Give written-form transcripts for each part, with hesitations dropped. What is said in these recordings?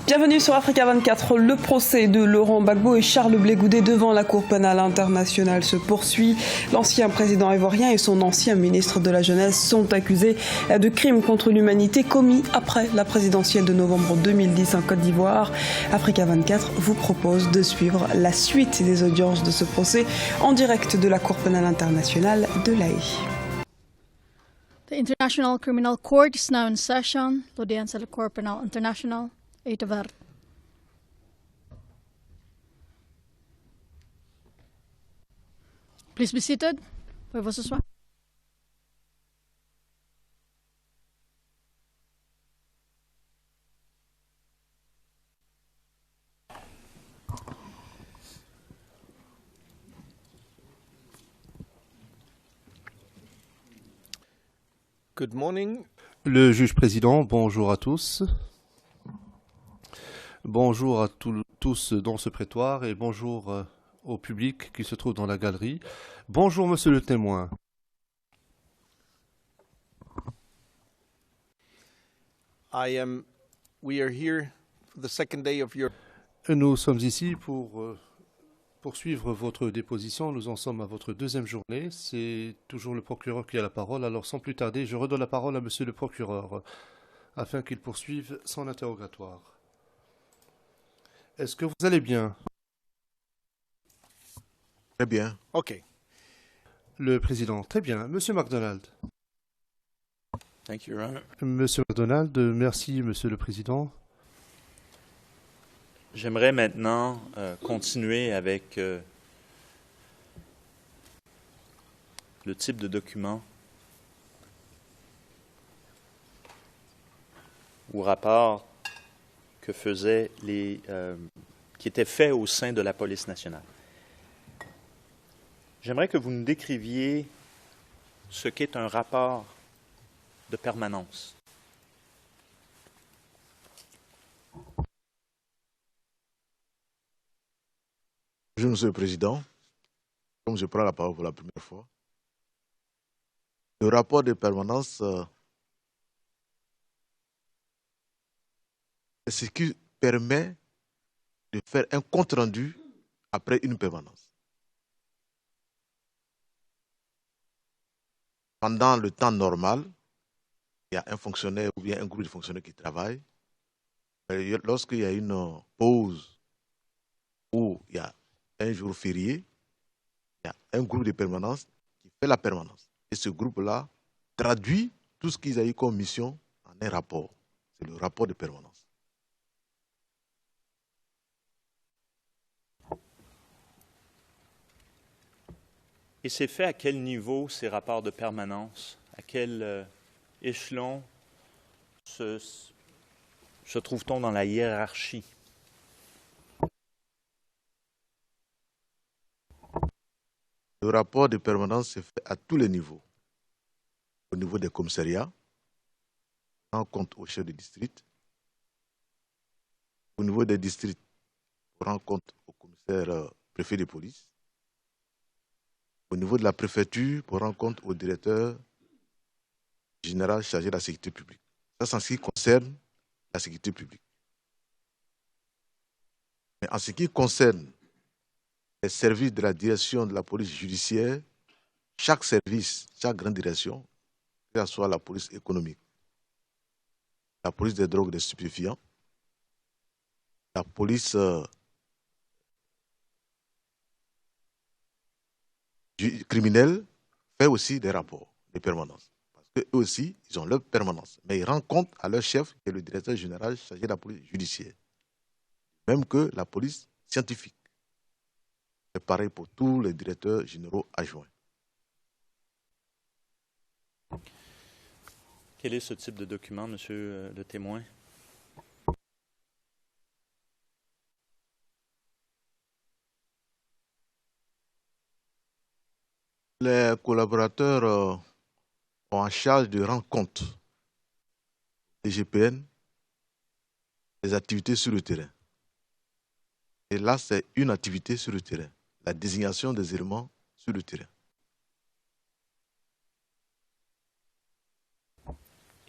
Bienvenue sur Africa 24. Le procès de Laurent Gbagbo et Charles Blé Goudé devant la Cour pénale internationale se poursuit. L'ancien président ivoirien et son ancien ministre de la Jeunesse sont accusés de crimes contre l'humanité commis après la présidentielle de novembre 2010 en Côte d'Ivoire. Africa 24 vous propose de suivre la suite des audiences de ce procès en direct de la Cour pénale internationale de La Haye. The International Criminal Court is now in session. L'audience de la Cour pénale internationale est ouverte. Please be seated. Pouvez-vous s'asseoir? Good morning. Le juge président, bonjour à tous. Bonjour à tous dans ce prétoire et bonjour au public qui se trouve dans la galerie. Bonjour monsieur le témoin. We are here for the second day of your... Nous sommes ici pour poursuivre votre déposition. Nous en sommes à votre deuxième journée. C'est toujours le procureur qui a la parole. Alors sans plus tarder, je redonne la parole à monsieur le procureur afin qu'il poursuive son interrogatoire. Est-ce que vous allez bien? Très bien. OK. Le président, très bien. Monsieur MacDonald. Thank you, Your Honor. Monsieur MacDonald, merci, monsieur le président. J'aimerais maintenant continuer avec le type de document ou rapport que faisaient qui étaient faits au sein de la police nationale. J'aimerais que vous nous décriviez ce qu'est un rapport de permanence. Bonjour, Monsieur le Président. Comme je prends la parole pour la première fois, le rapport de permanence c'est ce qui permet de faire un compte-rendu après une permanence. Pendant le temps normal, il y a un fonctionnaire ou bien un groupe de fonctionnaires qui travaillent. Lorsqu'il y a une pause ou il y a un jour férié, il y a un groupe de permanence qui fait la permanence. Et ce groupe-là traduit tout ce qu'ils ont eu comme mission en un rapport. C'est le rapport de permanence. Et c'est fait à quel niveau ces rapports de permanence? À quel échelon se trouve-t-on dans la hiérarchie? Le rapport de permanence se fait à tous les niveaux. Au niveau des commissariats, on rend compte au chef de district. Au niveau des districts, on rend compte au commissaire préfet de police. Au niveau de la préfecture, on rend compte au directeur général chargé de la sécurité publique. Ça, c'est en ce qui concerne la sécurité publique. Mais en ce qui concerne les services de la direction de la police judiciaire, chaque service, chaque grande direction, que ce soit la police économique, la police des drogues et des stupéfiants, la police criminelle, fait aussi des rapports de permanence. Parce qu'eux aussi, ils ont leur permanence. Mais ils rendent compte à leur chef, qui est le directeur général chargé de la police judiciaire. Même que la police scientifique. C'est pareil pour tous les directeurs généraux adjoints. Quel est ce type de document, monsieur le témoin? Les collaborateurs ont en charge de rendre compte des GPN, des activités sur le terrain. Et là, c'est une activité sur le terrain, la désignation des éléments sur le terrain.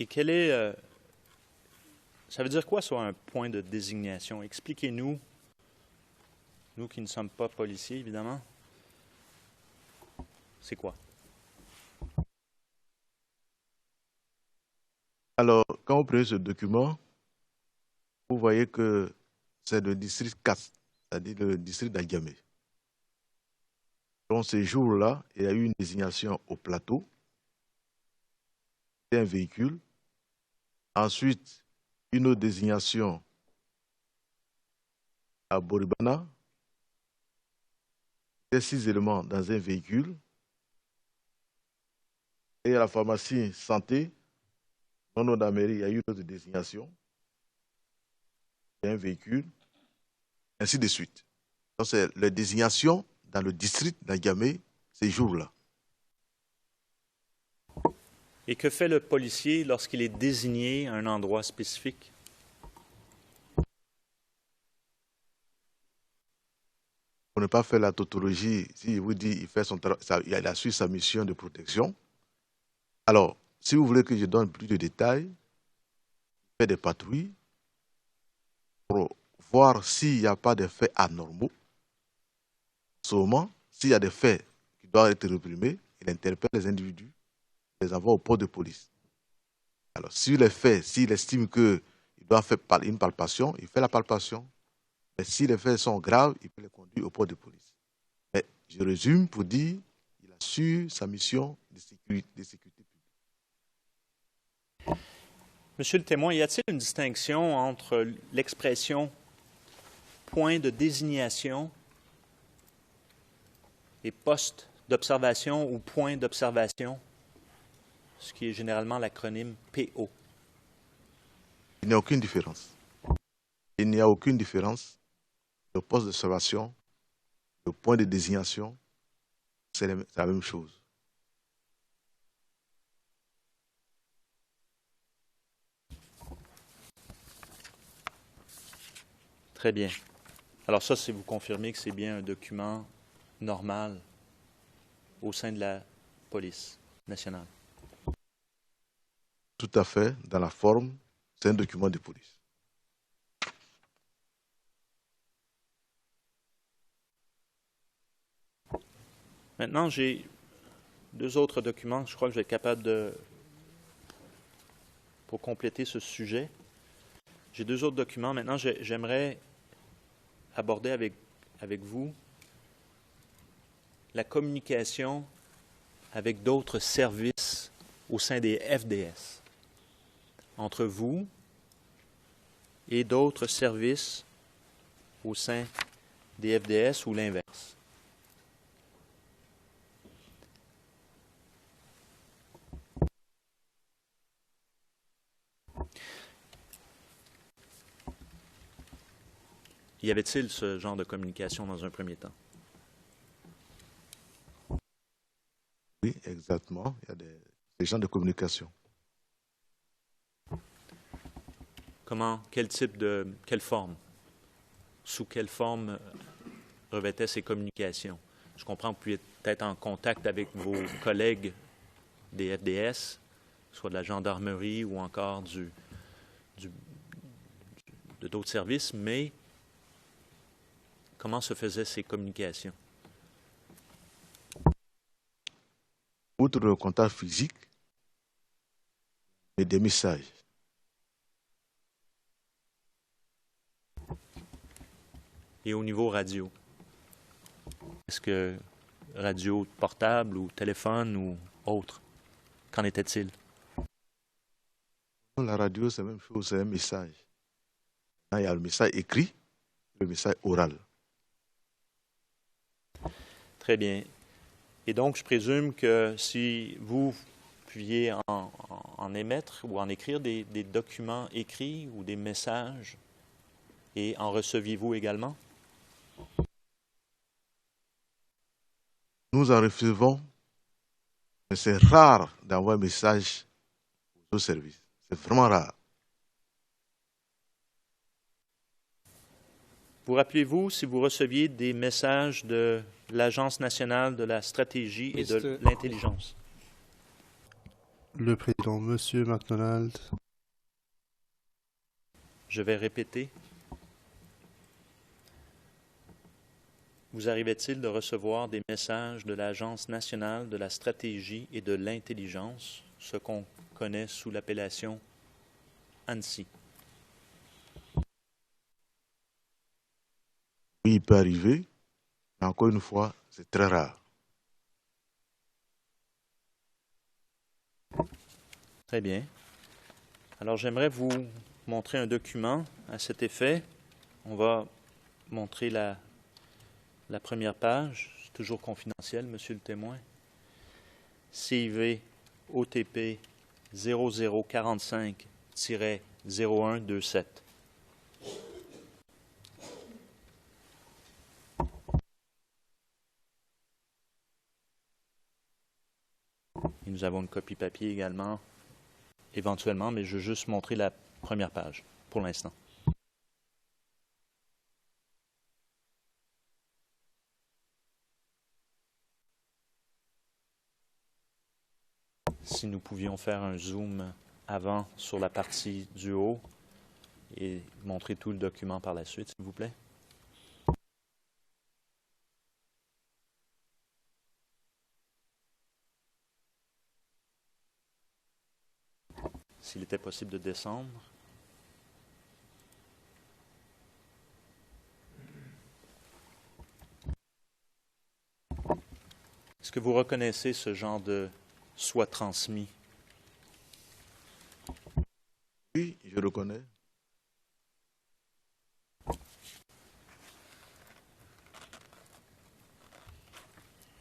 Et quel est Ça veut dire quoi sur un point de désignation? Expliquez-nous, nous qui ne sommes pas policiers, évidemment. C'est quoi? Alors, quand vous prenez ce document, vous voyez que c'est le district 4, c'est-à-dire le district d'Agamé. Donc, ces jours-là, il y a eu une désignation au plateau. C'est un véhicule. Ensuite, une autre désignation à Boribana. C'est 6 éléments dans un véhicule. Et à la pharmacie santé, non nom d'Amérique, il y a eu une autre désignation. Il y a un véhicule, ainsi de suite. Donc, c'est la désignation dans le district d'Agamé ces jours-là. Et que fait le policier lorsqu'il est désigné à un endroit spécifique? Pour ne pas faire la tautologie, si vous dit il a su sa mission de protection. Alors, si vous voulez que je donne plus de détails, il fait des patrouilles pour voir s'il n'y a pas de faits anormaux. Seulement, s'il y a des faits qui doivent être réprimés, il interpelle les individus, les envoie au poste de police. Alors, s'il estime qu'il doit faire une palpation, il fait la palpation. Mais si les faits sont graves, il peut les conduire au poste de police. Mais je résume pour dire qu'il assure sa mission de sécurité publique. Monsieur le témoin, y a-t-il une distinction entre l'expression point de désignation et poste d'observation ou point d'observation, ce qui est généralement l'acronyme PO? Il n'y a aucune différence. Il n'y a aucune différence. Le poste d'observation, le point de désignation, c'est la même chose. Très bien. Alors ça, c'est vous confirmez que c'est bien un document normal au sein de la police nationale? Tout à fait, dans la forme, c'est un document de police. Maintenant, j'ai 2 autres documents. Je crois que je vais être capable de, pour compléter ce sujet. J'ai 2 autres documents. Maintenant, j'aimerais aborder avec vous la communication avec d'autres services au sein des FDS, entre vous et d'autres services au sein des FDS ou l'inverse. Y avait-il ce genre de communication dans un premier temps? Oui, exactement. Il y a des gens de communication. Comment, quelle forme? Sous quelle forme revêtaient ces communications? Je comprends que vous pouviez être en contact avec vos collègues des FDS, soit de la gendarmerie ou encore de d'autres services, mais comment se faisaient ces communications? Outre le contact physique, et des messages. Et au niveau radio? Est-ce que radio portable ou téléphone ou autre? Qu'en était-il? La radio, c'est la même chose, c'est un message. Il y a le message écrit, le message oral. Très bien. Et donc, je présume que si vous pouviez en émettre ou en écrire des documents écrits ou des messages, et en receviez-vous également? Nous en recevons, mais c'est rare d'envoyer un message aux services. C'est vraiment rare. Vous rappelez-vous si vous receviez des messages de l'Agence nationale de la stratégie et de l'intelligence? Le président, Monsieur McDonald. Je vais répéter. Vous arrivait-il de recevoir des messages de l'Agence nationale de la stratégie et de l'intelligence, ce qu'on connaît sous l'appellation ANSI? Oui, il peut arriver, mais encore une fois, c'est très rare. Très bien. Alors, j'aimerais vous montrer un document à cet effet. On va montrer la première page. C'est toujours confidentiel, monsieur le témoin. CIV OTP 0045-0127. Et nous avons une copie papier également, éventuellement, mais je veux juste montrer la première page pour l'instant. Si nous pouvions faire un zoom avant sur la partie du haut et montrer tout le document par la suite, s'il vous plaît. S'il était possible de descendre. Est-ce que vous reconnaissez ce genre de soit transmis? Oui, je le connais.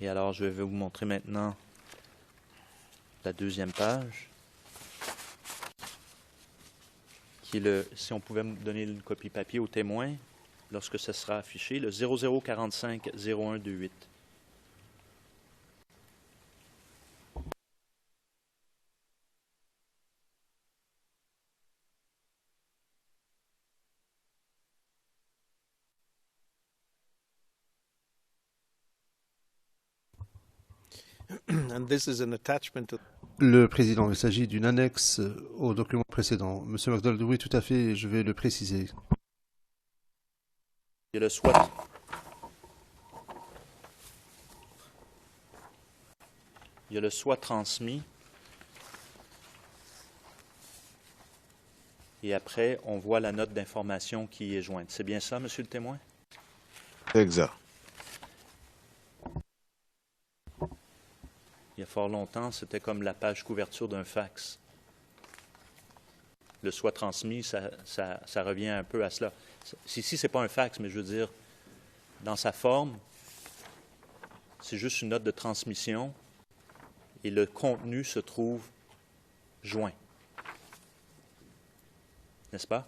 Et alors, je vais vous montrer maintenant la deuxième page, qui est le, si on pouvait me donner une copie papier au témoin, lorsque ce sera affiché, le 0045-0128. And this is an attachment to Le Président, il s'agit d'une annexe au document précédent. Monsieur MacDonald, oui, tout à fait, je vais le préciser. Il y a le soit. Il y a le soit transmis. Et après, on voit la note d'information qui y est jointe. C'est bien ça, monsieur le témoin? C'est exact. Il y a fort longtemps, c'était comme la page couverture d'un fax. Le soit transmis, ça revient un peu à cela. Ici, ce n'est pas un fax, mais je veux dire, dans sa forme, c'est juste une note de transmission et le contenu se trouve joint. N'est-ce pas?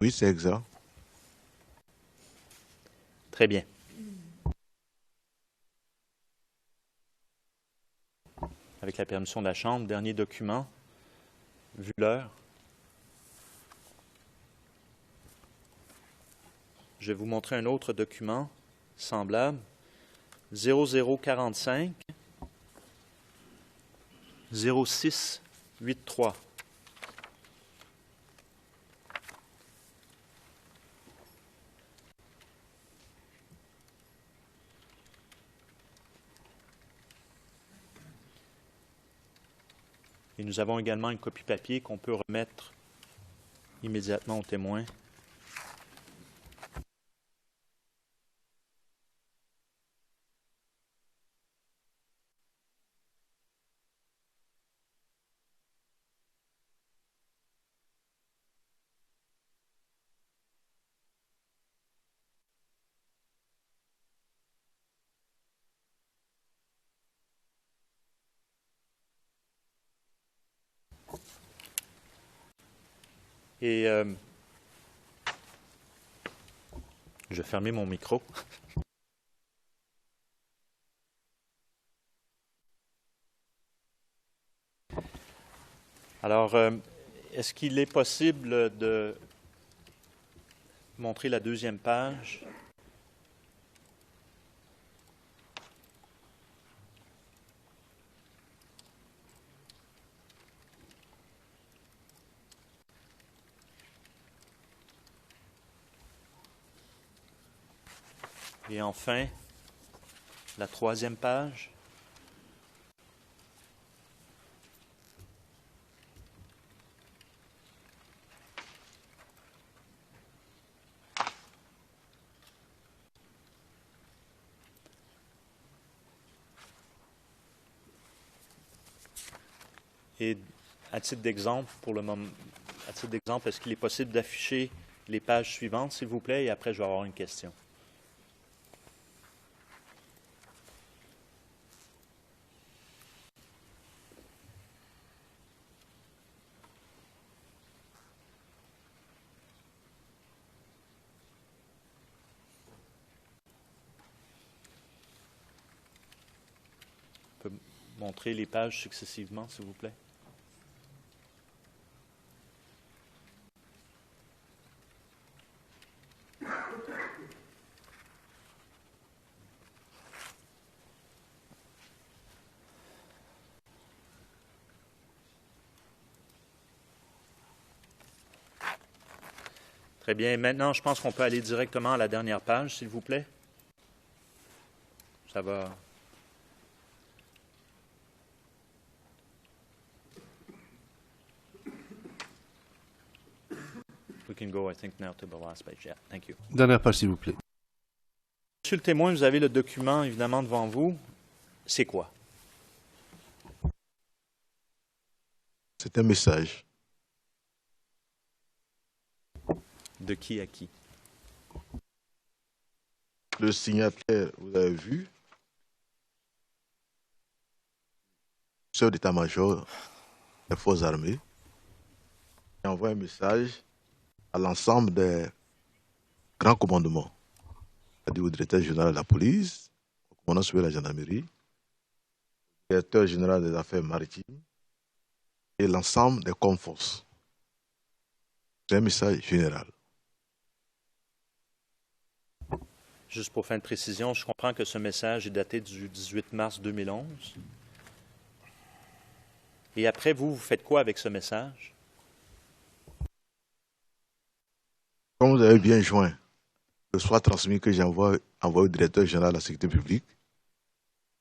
Oui, c'est exact. Très bien. Avec la permission de la Chambre, dernier document, vu l'heure. Je vais vous montrer un autre document semblable, 0045 0683. Et nous avons également une copie papier qu'on peut remettre immédiatement au témoin. Et je vais fermer mon micro. Alors, est-ce qu'il est possible de montrer la deuxième page? Et enfin, la 3e page. Et à titre d'exemple, est-ce qu'il est possible d'afficher les pages suivantes, s'il vous plaît, et après, je vais avoir une question. On peut montrer les pages successivement, s'il vous plaît. Très bien. Maintenant, je pense qu'on peut aller directement à la dernière page, s'il vous plaît. Ça va. We can go, I think, now to the last page. Yeah, thank you. Dernière page, s'il vous plaît. Monsieur le témoin, vous avez le document, évidemment, devant vous. C'est quoi? C'est un message. De qui à qui? Le signataire, vous avez vu, chef d'état-major des forces armées, qui envoie un message à l'ensemble des grands commandements, c'est-à-dire au directeur général de la police, au commandant supérieur de la gendarmerie, au directeur général des affaires maritimes et l'ensemble des COMFOS. C'est un message général. Juste pour fin de précision, je comprends que ce message est daté du 18 mars 2011. Et après, vous faites quoi avec ce message? Comme vous avez bien joint, le soit transmis que j'envoie au directeur général de la sécurité publique,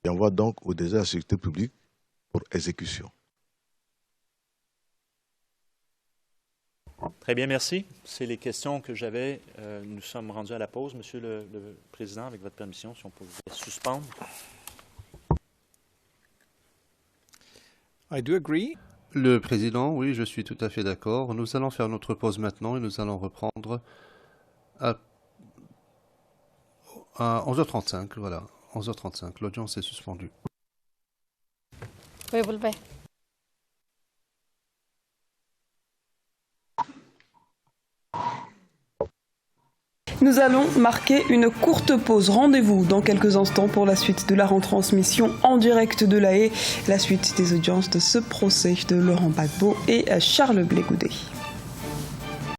j'envoie donc au directeur de la sécurité publique pour exécution. Très bien, merci. C'est les questions que j'avais. Nous sommes rendus à la pause. Monsieur le Président, avec votre permission, si on peut vous suspendre. I do agree. Le Président, oui, je suis tout à fait d'accord. Nous allons faire notre pause maintenant et nous allons reprendre à 11h35. Voilà, 11h35. L'audience est suspendue. Puede volver. Nous allons marquer une courte pause. Rendez-vous dans quelques instants pour la suite de la retransmission en direct de La Haye, la suite des audiences de ce procès de Laurent Gbagbo et Charles Blé Goudet.